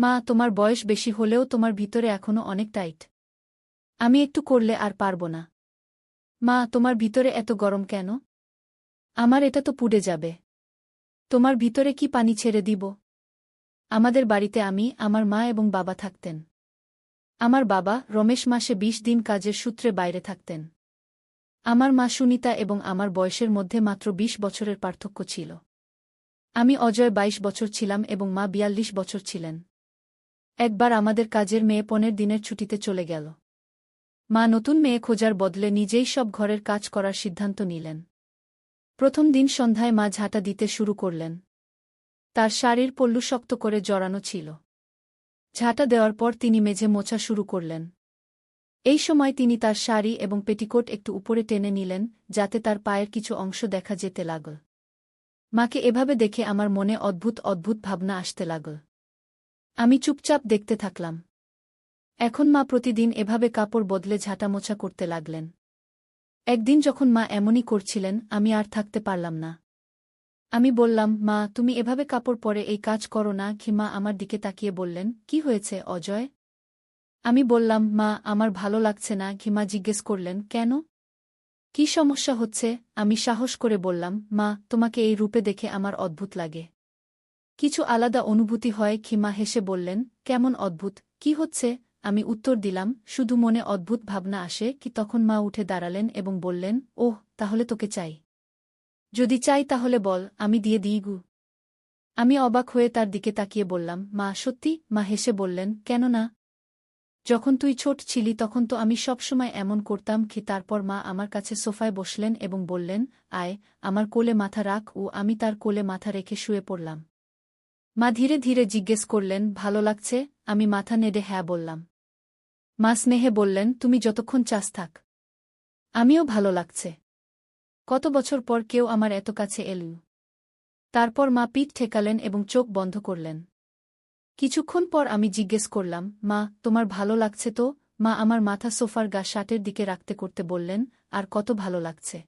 মা, তোমার বয়স বেশি হলেও তোমার ভিতরে এখনো অনেক টাইট। আমি একটু করলে আর পারব না। মা, তোমার ভিতরে এত গরম কেন? আমার এটা তো পুড়ে যাবে। তোমার ভিতরে কি পানি ছেড়ে দিব? আমাদের বাড়িতে আমি, আমার মা এবং বাবা থাকতেন। আমার বাবা রমেশ মাসে ২০ দিন কাজের সূত্রে বাইরে থাকতেন। আমার মা সুনিতা এবং আমার বয়সের মধ্যে মাত্র ২০ বছরের পার্থক্য ছিল। আমি অজয় ২২ বছর ছিলাম এবং মা ৪২ বছর ছিলেন। একবার আমাদের কাজের মেয়ে ১৫ দিনের ছুটিতে চলে গেল। মা নতুন মেয়ে খোঁজার বদলে নিজেই সব ঘরের কাজ করার সিদ্ধান্ত নিলেন। প্রথম দিন সন্ধ্যায় মা ঝাঁটা দিতে শুরু করলেন। তার শাড়ির পল্লু শক্ত করে জড়ানো ছিল। ঝাঁটা দেওয়ার পর তিনি মেঝে মোছা শুরু করলেন। এই সময় তিনি তার শাড়ি এবং পেটিকোট একটু উপরে টেনে নিলেন, যাতে তার পায়ের কিছু অংশ দেখা যেতে লাগল। মাকে এভাবে দেখে আমার মনে অদ্ভুত অদ্ভুত ভাবনা আসতে লাগল। আমি চুপচাপ দেখতে থাকলাম। এখন মা প্রতিদিন এভাবে কাপড় বদলে ঝাঁটা মোছা করতে লাগলেন। একদিন যখন মা এমনই করছিলেন, আমি আর থাকতে পারলাম না। আমি বললাম, মা, তুমি এভাবে কাপড় পরে এই কাজ করো না কি? মা আমার দিকে তাকিয়ে বললেন, কি হয়েছে অজয়? আমি বললাম, মা, আমার ভালো লাগছে না কি? মা জিজ্ঞেস করলেন, কেন? কি সমস্যা হচ্ছে? আমি সাহস করে বললাম, মা, তোমাকে এই রূপে দেখে আমার অদ্ভুত লাগে। কিছু আলাদা অনুভূতি হয় কি? মা হেসে বললেন, কেমন অদ্ভুত, কি হচ্ছে? আমি উত্তর দিলাম, শুধু মনে অদ্ভুত ভাবনা আসে কি? তখন মা উঠে দাঁড়ালেন এবং বললেন, ওহ, তাহলে তোকে চাই? যদি চাই তাহলে বল, আমি দিয়ে দিই গু। আমি অবাক হয়ে তার দিকে তাকিয়ে বললাম, মা, সত্যি? মা হেসে বললেন, কেন না? যখন তুই ছোট ছিলি তখন তো আমি সব সময় এমন করতাম কি? তারপর মা আমার কাছে সোফায় বসলেন এবং বললেন, আয়, আমার কোলে মাথা রাখ। ও আমি তার কোলে মাথা রেখে শুয়ে পড়লাম। মা ধীরে ধীরে জিজ্ঞেস করলেন, ভালো লাগছে? আমি মাথা নেড়ে হ্যাঁ বললাম। মা স্নেহে বললেন, তুমি যতক্ষণ চাস থাক। আমিও ভালো লাগছে। কত বছর পর কেউ আমার এত কাছে এল। তারপর মা পিঠ ঠেকালেন এবং চোখ বন্ধ করলেন। কিছুক্ষণ পর আমি জিজ্ঞেস করলাম, মা, তোমার ভালো লাগছে তো? মা আমার মাথা সোফার শার্টের দিকে রাখতে করতে বললেন, আর কত ভালো লাগছে।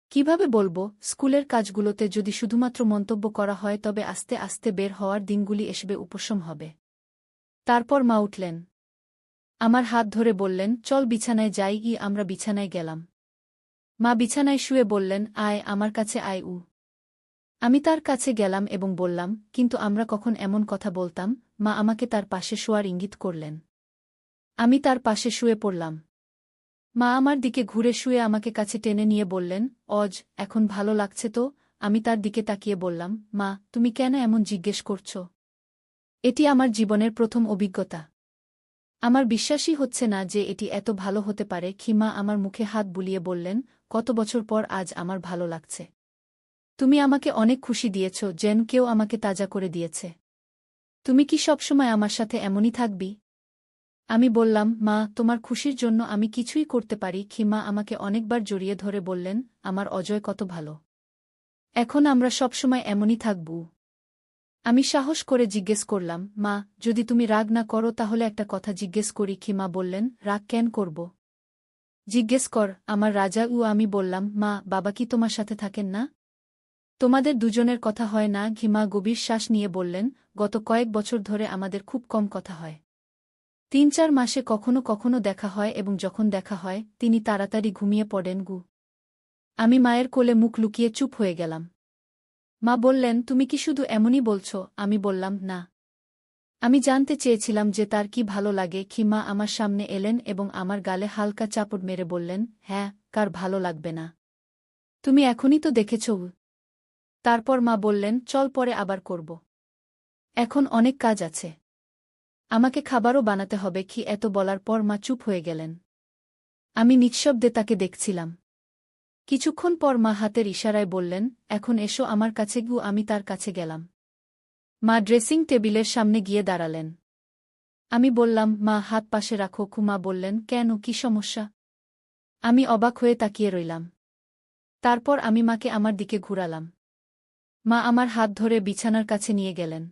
কিভাবে বলবো? স্কুলের কাজগুলোতে যদি শুধুমাত্র মন্তব্য করা হয় তবে আস্তে আস্তে বের হওয়ার দিনগুলি এসবে উপশম হবে। তারপর মা উঠলেন। আমার হাত ধরে বললেন, চল বিছানায় যাই। আমরা বিছানায় গেলাম। মা বিছানায় শুয়ে বললেন, আয়, আমার কাছে আয়। আমি তার কাছে গেলাম এবং বললাম, কিন্তু আমরা কখন এমন কথা বলতাম? মা আমাকে তার পাশে শোয়ার ইঙ্গিত করলেন। আমি তার পাশে শুয়ে পড়লাম। মা আমার দিকে ঘুরে শুয়ে আমাকে কাছে টেনে নিয়ে বললেন, অজ, এখন ভালো লাগছে তো? আমি তার দিকে তাকিয়ে বললাম, মা, তুমি কেন এমন জিজ্ঞেস করছ? এটি আমার জীবনের প্রথম অভিজ্ঞতা। আমার বিশ্বাসই হচ্ছে না যে এটি এত ভালো হতে পারে। মা আমার মুখে হাত বুলিয়ে বললেন, কত বছর পর আজ আমার ভালো লাগছে। তুমি আমাকে অনেক খুশি দিয়েছ, যেন কেউ আমাকে তাজা করে দিয়েছে। তুমি কি সবসময় আমার সাথে এমনই থাকবি? আমি বললাম, মা, তোমার খুশির জন্য আমি কিছুই করতে পারি। মা আমাকে অনেকবার জড়িয়ে ধরে বললেন, আমার অজয় কত ভালো। এখন আমরা সবসময় এমনই থাকব। আমি সাহস করে জিজ্ঞেস করলাম, মা, যদি তুমি রাগ না করো তাহলে একটা কথা জিজ্ঞেস করি। মা বললেন, রাগ কেন করব? জিজ্ঞেস কর, আমার রাজা। আমি বললাম, মা, বাবা কি তোমার সাথে থাকেন না? তোমাদের দুজনের কথা হয় না? মা গভীর শ্বাস নিয়ে বললেন, গত কয়েক বছর ধরে আমাদের খুব কম কথা হয়। ৩-৪ মাসে কখনো কখনো দেখা হয় এবং যখন দেখা হয় তিনি তাড়াতাড়ি ঘুমিয়ে পড়েন। আমি মায়ের কোলে মুখ লুকিয়ে চুপ হয়ে গেলাম। মা বললেন, তুমি কি শুধু এমনই বলছ? আমি বললাম, না। আমি জানতে চেয়েছিলাম যে তার কি ভালো লাগে। মা আমার সামনে এলেন এবং আমার গালে হালকা চাপড় মেরে বললেন, হ্যাঁ, কার ভালো লাগবে না? তুমি এখনই তো দেখেছ। তারপর মা বললেন, চল পরে আবার করব। এখন অনেক কাজ আছে। আমাকে খাবারও বানাতে হবে। এত বলার পর মা চুপ হয়ে গেলেন। আমি নিঃশব্দে তাকে দেখছিলাম। কিছুক্ষণ পর মা হাতের ইশারায় বললেন, এখন এসো আমার কাছে। আমি তার কাছে গেলাম। মা ড্রেসিং টেবিলের সামনে গিয়ে দাঁড়ালেন। আমি বললাম, মা, হাত পাশে রাখো। মা বললেন, কেন, কি সমস্যা? আমি অবাক হয়ে তাকিয়ে রইলাম। তারপর আমি মাকে আমার দিকে ঘুরালাম। মা আমার হাত ধরে বিছানার কাছে নিয়ে গেলেন।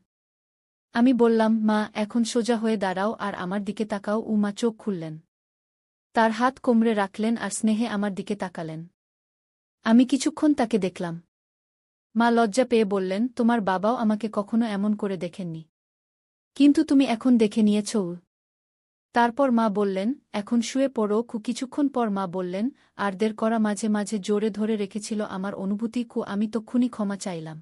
আমি বললাম, মা, এখন সোজা হয়ে দাঁড়াও আর আমার দিকে তাকাও। মা চোখ খুললেন। তার হাত কোমরে রাখলেন আর স্নেহে আমার দিকে তাকালেন। আমি কিছুক্ষণ তাকে দেখলাম। মা লজ্জা পেয়ে বললেন, তোমার বাবাও আমাকে কখনো এমন করে দেখেননি। কিন্তু তুমি এখন দেখে নিয়েছ। তারপর মা বললেন, এখন শুয়ে পড়ো। কিছুক্ষণ পর মা বললেন, আর দের করা মাঝে মাঝে জোরে ধরে রেখেছিল আমার অনুভূতি। আমি তক্ষুনি ক্ষমা চাইলাম।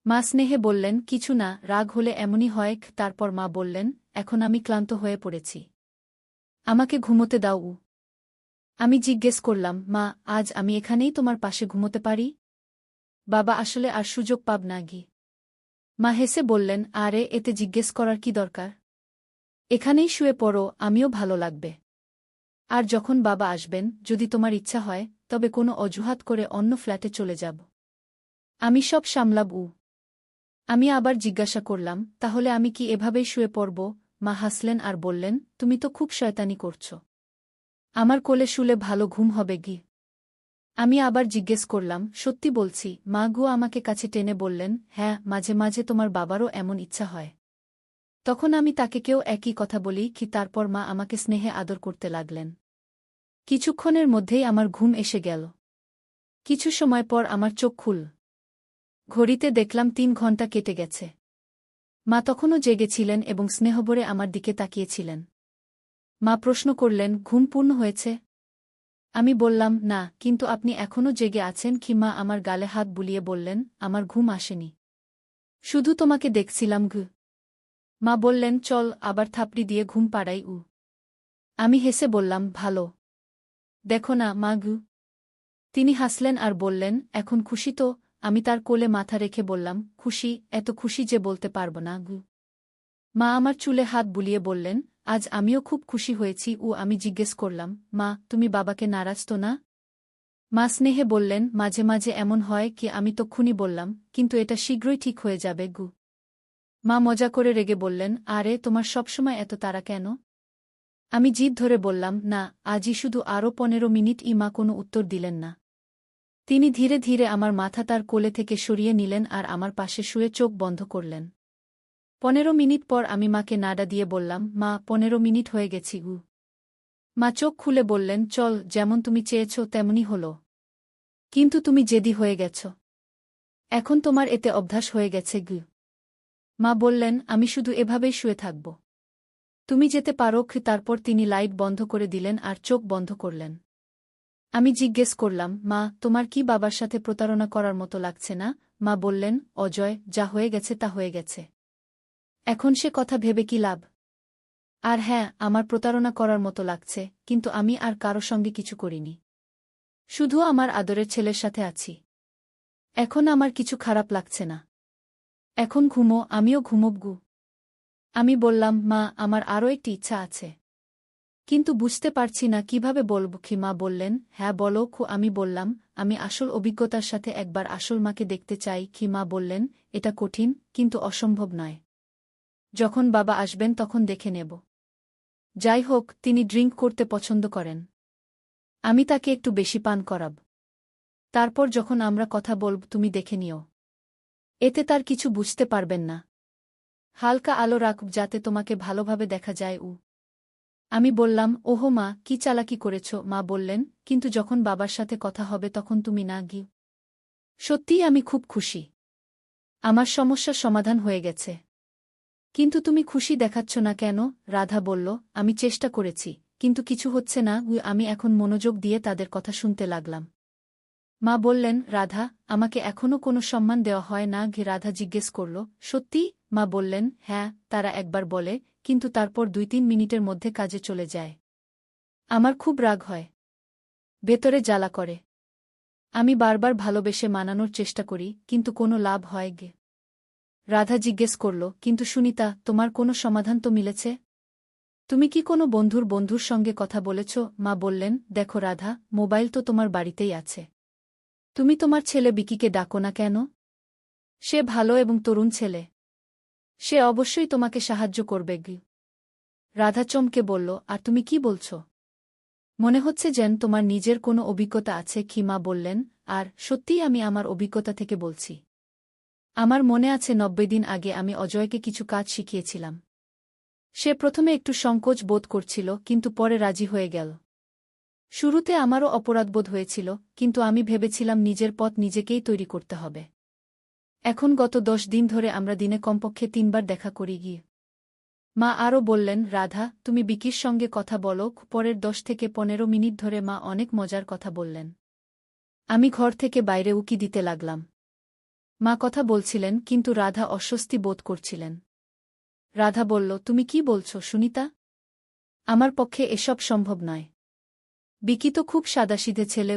মা স্নেহে বললেন, কিছু না, রাগ হলে এমনই হয়। তারপর মা বললেন, এখন আমি ক্লান্ত হয়ে পড়েছি, আমাকে ঘুমোতে দাও। আমি জিজ্ঞেস করলাম, মা, আজ আমি এখানেই তোমার পাশে ঘুমোতে পারি? বাবা আসলে আর সুযোগ পাব না গি। মা হেসে বললেন, আরে এতে জিজ্ঞেস করার কি দরকার? এখানেই শুয়ে পড়ো, আমিও ভালো লাগবে। আর যখন বাবা আসবেন, যদি তোমার ইচ্ছা হয়, তবে কোনো অজুহাত করে অন্য ফ্ল্যাটে চলে যাব। আমি সব সামলাব। আমি আবার জিজ্ঞাসা করলাম, তাহলে আমি কি এভাবেই শুয়ে পড়ব? মা হাসলেন আর বললেন, তুমি তো খুব শয়তানি করছ। আমার কোলে শুলে ভালো ঘুম হবে গি। আমি আবার জিজ্ঞেস করলাম, সত্যি বলছি? মা গু আমাকে কাছে টেনে বললেন, হ্যাঁ, মাঝে মাঝে তোমার বাবারও এমন ইচ্ছা হয়। তখন আমি তাকে কেউ একই কথা বলি কি। তারপর মা আমাকে স্নেহে আদর করতে লাগলেন। কিছুক্ষণের মধ্যেই আমার ঘুম এসে গেল। কিছু সময় পর আমার চোখ খুল। ঘড়িতে দেখলাম 3 ঘণ্টা কেটে গেছে। মা তখনও জেগেছিলেন এবং স্নেহভরে আমার দিকে তাকিয়েছিলেন। মা প্রশ্ন করলেন, ঘুম পূর্ণ হয়েছে? আমি বললাম, না, কিন্তু আপনি এখনও জেগে আছেন কি? মা আমার গালে হাত বুলিয়ে বললেন, আমার ঘুম আসেনি, শুধু তোমাকে দেখছিলাম গু। মা বললেন, চল আবার থাপড়ি দিয়ে ঘুম পাড়াই। আমি হেসে বললাম, ভালো। দেখো না মা গু। তিনি হাসলেন আর বললেন, এখন খুশি তো? আমি তার কোলে মাথা রেখে বললাম, খুশি, এত খুশি যে বলতে পারব না গু। মা আমার চুলে হাত বুলিয়ে বললেন, আজ আমিও খুব খুশি হয়েছি। আমি জিজ্ঞেস করলাম, মা, তুমি বাবাকে নারাজ তো না? মা স্নেহে বললেন, মাঝে মাঝে এমন হয় কি। আমি তক্ষুনি বললাম, কিন্তু এটা শীঘ্রই ঠিক হয়ে যাবে গু। মা মজা করে রেগে বললেন, আরে তোমার সবসময় এত তাড়া কেন? আমি জিদ ধরে বললাম, না, আজই শুধু আরও 15 মিনিট। মা কোনো উত্তর দিলেন না। তিনি ধীরে ধীরে আমার মাথা তার কোলে থেকে সরিয়ে নিলেন আর আমার পাশে শুয়ে চোখ বন্ধ করলেন। 15 মিনিট পর আমি মাকে নাড়া দিয়ে বললাম, মা, 15 মিনিট হয়ে গেছি গু। মা চোখ খুলে বললেন, চল, যেমন তুমি চেয়েছ তেমনই হলো। কিন্তু তুমি জেদি হয়ে গেছ। এখন তোমার এতে অভ্যাস হয়ে গেছে গু। মা বললেন, আমি শুধু এভাবেই শুয়ে থাকব। তুমি যেতে পারো। তারপর তিনি লাইট বন্ধ করে দিলেন আর চোখ বন্ধ করলেন। আমি জিজ্ঞেস করলাম, মা, তোমার কি বাবার সাথে প্রতারণা করার মতো লাগছে না? মা বললেন, অজয়, যা হয়ে গেছে তা হয়ে গেছে। এখন সে কথা ভেবে কি লাভ? আর হ্যাঁ, আমার প্রতারণা করার মতো লাগছে, কিন্তু আমি আর কারো সঙ্গে কিছু করিনি। শুধু আমার আদরের ছেলের সাথে আছি। এখন আমার কিছু খারাপ লাগছে না। এখন ঘুমো, আমিও ঘুমোব গু। আমি বললাম, মা, আমার আরও একটি ইচ্ছা আছে, কিন্তু বুঝতে পারছি না কিভাবে বলব। মা বললেন, হ্যাঁ বলো। আমি বললাম, আমি আসল অভিজ্ঞতার সাথে একবার আসল মাকে দেখতে চাই। মা বললেন, এটা কঠিন, কিন্তু অসম্ভব নয়। যখন বাবা আসবেন তখন দেখে নেব। যাই হোক, তিনি ড্রিঙ্ক করতে পছন্দ করেন। আমি তাকে একটু বেশি পান করাব। তারপর যখন আমরা কথা বলব তুমি দেখে নিও। এতে তার কিছু বুঝতে পারবেন না। হালকা আলো রাখব যাতে তোমাকে ভালোভাবে দেখা যায়। আমি বললাম, ওহো মা, কি চালাকি করেছ? মা বললেন, কিন্তু যখন বাবার সাথে কথা হবে তখন তুমি না গিয়ে। সত্যিই আমি খুব খুশি। আমার সমস্যার সমাধান হয়ে গেছে। কিন্তু তুমি খুশি দেখাচ্ছ না কেন? রাধা বলল, আমি চেষ্টা করেছি, কিন্তু কিছু হচ্ছে না। আমি এখন মনোযোগ দিয়ে তাদের কথা শুনতে লাগলাম। মা বললেন, রাধা, আমাকে এখনও কোনো সম্মান দেওয়া হয় না? রাধা জিজ্ঞেস করল, সত্যি? মা বললেন, হ্যাঁ, তারা একবার বলে, কিন্তু তারপর 2-3 মিনিটের মধ্যে কাজে চলে যায়। আমার খুব রাগ হয়, ভেতরে জ্বালা করে। আমি বারবার ভালোবেসে মানানোর চেষ্টা করি, কিন্তু কোনো লাভ হয় গে। রাধা জিজ্ঞেস করল, কিন্তু সুনিতা, তোমার কোনো সমাধান তো মিলেছে? তুমি কি কোনো বন্ধুর সঙ্গে কথা বলেছ? মা বললেন, দেখো রাধা, মোবাইল তো তোমার বাড়িতেই আছে। তুমি তোমার ছেলে বিকিকে ডাকো না কেন? সে ভালো এবং তরুণ ছেলে। সে অবশ্যই তোমাকে সাহায্য করবে গে। রাধা চমকে বলল, আর তুমি কি বলছ? মনে হচ্ছে যেন তোমার নিজের কোনো অভিজ্ঞতা আছে। মা বললেন, আর সত্যিই আমি আমার অভিজ্ঞতা থেকে বলছি। আমার মনে আছে 90 দিন আগে আমি অজয়কে কিছু কাজ শিখিয়েছিলাম। সে প্রথমে একটু সংকোচ বোধ করছিল, কিন্তু পরে রাজি হয়ে গেল। শুরুতে আমারও অপরাধবোধ হয়েছিল, কিন্তু আমি ভেবেছিলাম নিজের পথ নিজেকেই তৈরি করতে হবে। এখন গত 10 দিন ধরে আমরা দিনে কমপক্ষে 3 বার দেখা করি গিয়ে। মা আরও বললেন, রাধা, তুমি বিকির সঙ্গে কথা বলো। পরের 10 থেকে 15 মিনিট ধরে মা অনেক মজার কথা বললেন। আমি ঘর থেকে বাইরে উকি দিতে লাগলাম। মা কথা বলছিলেন, কিন্তু রাধা অস্বস্তি বোধ করছিলেন। রাধা বলল, তুমি কি বলছ সুনিতা? আমার পক্ষে এসব সম্ভব নয়। বিকি তো খুব সাদাসিধে ছেলে।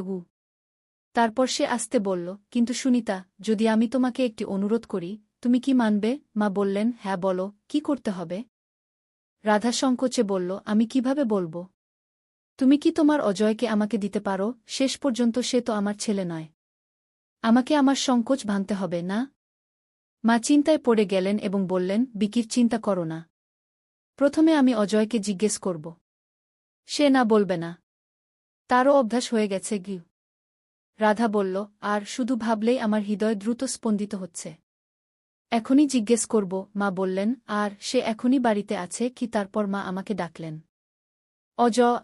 তারপর সে আস্তে বলল, কিন্তু সুনিতা, যদি আমি তোমাকে একটি অনুরোধ করি, তুমি কি মানবে? মা বললেন, হ্যাঁ বলো, কি করতে হবে? রাধা সংকোচে বলল, আমি কিভাবে বলবো? তুমি কি তোমার অজয়কে আমাকে দিতে পারো? শেষ পর্যন্ত সে তো আমার ছেলে নয়। আমাকে আমার সংকোচ ভাঙতে হবে না? মা চিন্তায় পড়ে গেলেন এবং বললেন, বিকির চিন্তা করো না। প্রথমে আমি অজয়কে জিজ্ঞেস করব। সে না বলবে না। তারও অভ্যাস হয়ে গেছে। রাধা বলল, আর শুধু ভাবলেই আমার হৃদয় দ্রুত স্পন্দিত হচ্ছে। এখনই জিজ্ঞেস করব। মা বললেন, আর সে এখনই বাড়িতে আছে কি? তারপর মা আমাকে ডাকলেন।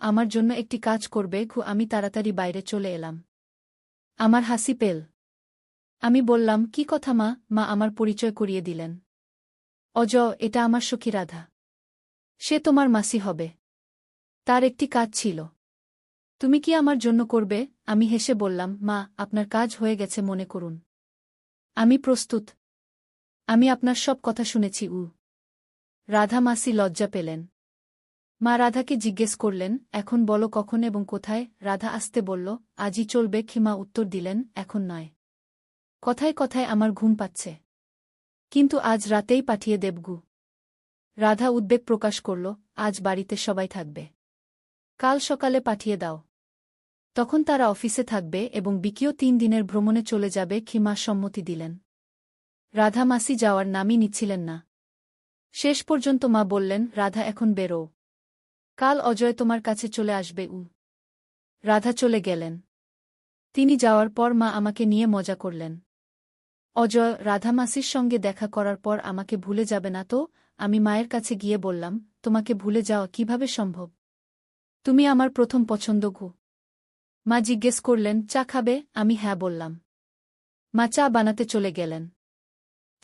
আমার জন্য একটি কাজ করবে? আমি তাড়াতাড়ি বাইরে চলে এলাম। আমার হাসি পেল। আমি বললাম, কি কথা মা? মা আমার পরিচয় করিয়ে দিলেন। এটা আমার সখী রাধা। সে তোমার মাসি হবে। তার একটি কাজ ছিল। তুমি কি আমার জন্য করবে? আমি হেসে বললাম, মা, আপনার কাজ হয়ে গেছে মনে করুন। আমি প্রস্তুত। আমি আপনার সব কথা শুনেছি। রাধা মাসি লজ্জা পেলেন। মা রাধাকে জিজ্ঞেস করলেন, এখন বলো কখন এবং কোথায়? রাধা আস্তে বলল, আজই চলবে। মা উত্তর দিলেন, এখন নয়। কথায় কথায় আমার ঘুম পাচ্ছে। কিন্তু আজ রাতেই পাঠিয়ে দেবগু। রাধা উদ্বেগ প্রকাশ করল, আজ বাড়িতে সবাই থাকবে। কাল সকালে পাঠিয়ে দাও। তখন তারা অফিসে থাকবে এবং বিকিও 3 দিনের ভ্রমণে চলে যাবে। মা সম্মতি দিলেন। রাধা মাসি যাওয়ার নামই নিচ্ছিলেন না। শেষ পর্যন্ত মা বললেন, রাধা এখন বেরো। কাল অজয় তোমার কাছে চলে আসবে। রাধা চলে গেলেন। তিনি যাওয়ার পর মা আমাকে নিয়ে মজা করলেন। অজয় রাধা মাসির সঙ্গে দেখা করার পর আমাকে ভুলে যাবে না তো? আমি মায়ের কাছে গিয়ে বললাম, তোমাকে ভুলে যাওয়া কিভাবে সম্ভব? তুমি আমার প্রথম পছন্দ। মা জিজ্ঞেস করলেন, চা খাবে? আমি হ্যাঁ বললাম। মা চা বানাতে চলে গেলেন।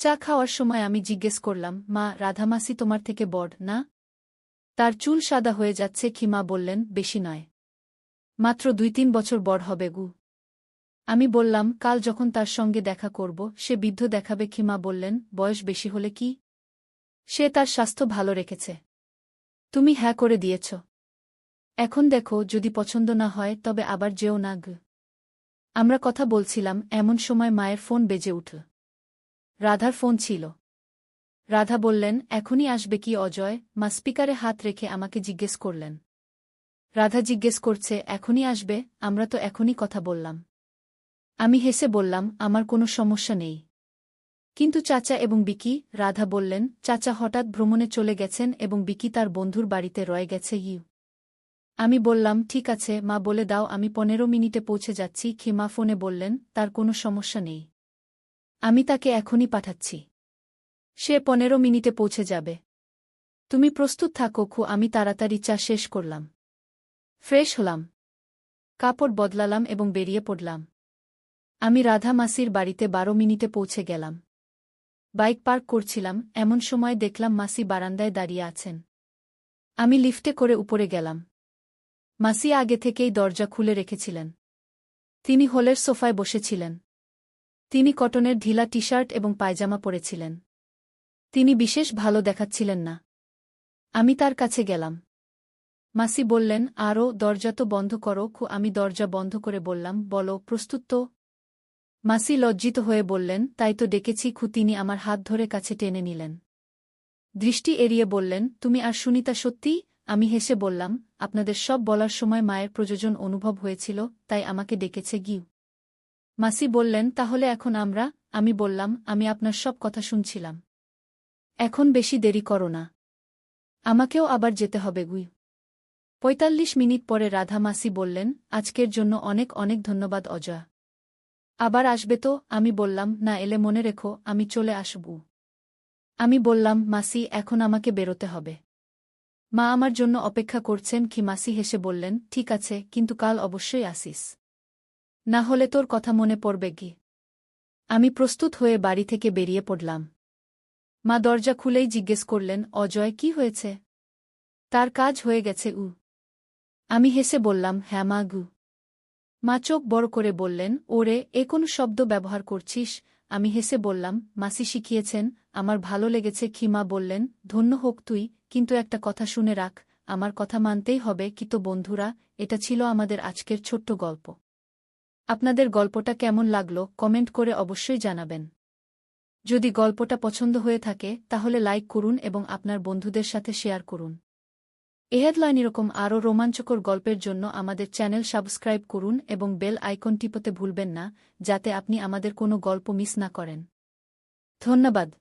চা খাওয়ার সময় আমি জিজ্ঞেস করলাম, মা, রাধা মাসি তোমার থেকে বড় না? তার চুল সাদা হয়ে যাচ্ছে। মা বললেন, বেশি নয়, মাত্র 2-3 বছর বড় হবে। আমি বললাম, কাল যখন তার সঙ্গে দেখা করব সে বৃদ্ধ দেখাবে। মা বললেন, বয়স বেশি হলে কি? সে তার স্বাস্থ্য ভালো রেখেছে। তুমি হ্যাঁ করে দিয়েছ। এখন দেখো, যদি পছন্দ না হয় তবে আবার যেও না। আমরা কথা বলছিলাম, এমন সময় মায়ের ফোন বেজে উঠল। রাধার ফোন ছিল। রাধা বললেন, এখনই আসবে কি অজয়? মা স্পিকারে হাত রেখে আমাকে জিজ্ঞেস করলেন। রাধা জিজ্ঞেস করছে, এখনই আসবে? আমরা তো এখনই কথা বললাম। আমি হেসে বললাম, আমার কোনো সমস্যা নেই। কিন্তু চাচা এবং বিকি? রাধা বললেন, চাচা হঠাৎ ভ্রমণে চলে গেছেন এবং বিকি তার বন্ধুর বাড়িতে রয়ে গেছে। আমি বললাম, ঠিক আছে মা, বলে দাও আমি 15 মিনিটে পৌঁছে যাচ্ছি। মা ফোনে বললেন, তার কোনো সমস্যা নেই। আমি তাকে এখনই পাঠাচ্ছি। সে 15 মিনিটে পৌঁছে যাবে। তুমি প্রস্তুত থাকো। আমি তাড়াতাড়ি চা শেষ করলাম। ফ্রেশ হলাম। কাপড় বদলালাম এবং বেরিয়ে পড়লাম। আমি রাধা মাসির বাড়িতে 12 মিনিটে পৌঁছে গেলাম। বাইক পার্ক করছিলাম, এমন সময় দেখলাম মাসি বারান্দায় দাঁড়িয়ে আছেন। আমি লিফটে করে উপরে গেলাম। মাসি আগে থেকেই দরজা খুলে রেখেছিলেন। তিনি হলের সোফায় বসেছিলেন। তিনি কটনের ঢিলা টি-শার্ট এবং পায়জামা পরেছিলেন। তিনি বিশেষ ভালো দেখাচ্ছিলেন না। আমি তার কাছে গেলাম। মাসি বললেন, আরও, দরজা তো বন্ধ করো। আমি দরজা বন্ধ করে বললাম, বলো, প্রস্তুত তো? মাসি লজ্জিত হয়ে বললেন, তাই তো ডেকেছি। তিনি আমার হাত ধরে কাছে টেনে নিলেন। দৃষ্টি এড়িয়ে বললেন, তুমি আর সুনিতা সত্যি? আমি হেসে বললাম, আপনাদের সব বলার সময় মায়ের প্রয়োজন অনুভব হয়েছিল, তাই আমাকে ডেকেছে। মাসি বললেন, তাহলে এখন আমরা? আমি বললাম, আমি আপনার সব কথা শুনছিলাম। এখন বেশি দেরি করো না। আমাকেও আবার যেতে হবে। 45 মিনিট পরে রাধা মাসি বললেন, আজকের জন্য অনেক অনেক ধন্যবাদ অজয়। আবার আসবে তো? আমি বললাম, না এলে মনে রেখো আমি চলে আসব। আমি বললাম, মাসি, এখন আমাকে বেরোতে হবে। মা আমার জন্য অপেক্ষা করছেন। মাসি হেসে বললেন, ঠিক আছে, কিন্তু কাল অবশ্যই আসিস। না হলে তোর কথা মনে পড়বে। আমি প্রস্তুত হয়ে বাড়ি থেকে বেরিয়ে পড়লাম। মা দরজা খুলেই জিজ্ঞেস করলেন, অজয় কি হয়েছে? তার কাজ হয়ে গেছে আমি হেসে বললাম, হ্যাঁ মা গু। মা চোখ বড় করে বললেন, ওরে এ কোন শব্দ ব্যবহার করছিস? আমি হেসে বললাম, মাসি শিখিয়েছেন, আমার ভালো লেগেছে। মা বললেন, ধন্য হোক তুই, কিন্তু একটা কথা শুনে রাখ, আমার কথা মানতেই হবে। তো বন্ধুরা, এটা ছিল আমাদের আজকের ছোট্ট গল্প। আপনাদের গল্পটা কেমন লাগলো কমেন্ট করে অবশ্যই জানাবেন। যদি গল্পটা পছন্দ হয়ে থাকে তাহলে লাইক করুন এবং আপনার বন্ধুদের সাথে শেয়ার করুন। হেডলাইন এরকম আরও রোমাঞ্চকর গল্পের জন্য আমাদের চ্যানেল সাবস্ক্রাইব করুন এবং বেল আইকন টিপতে ভুলবেন না, যাতে আপনি আমাদের কোনো গল্প মিস না করেন। ধন্যবাদ।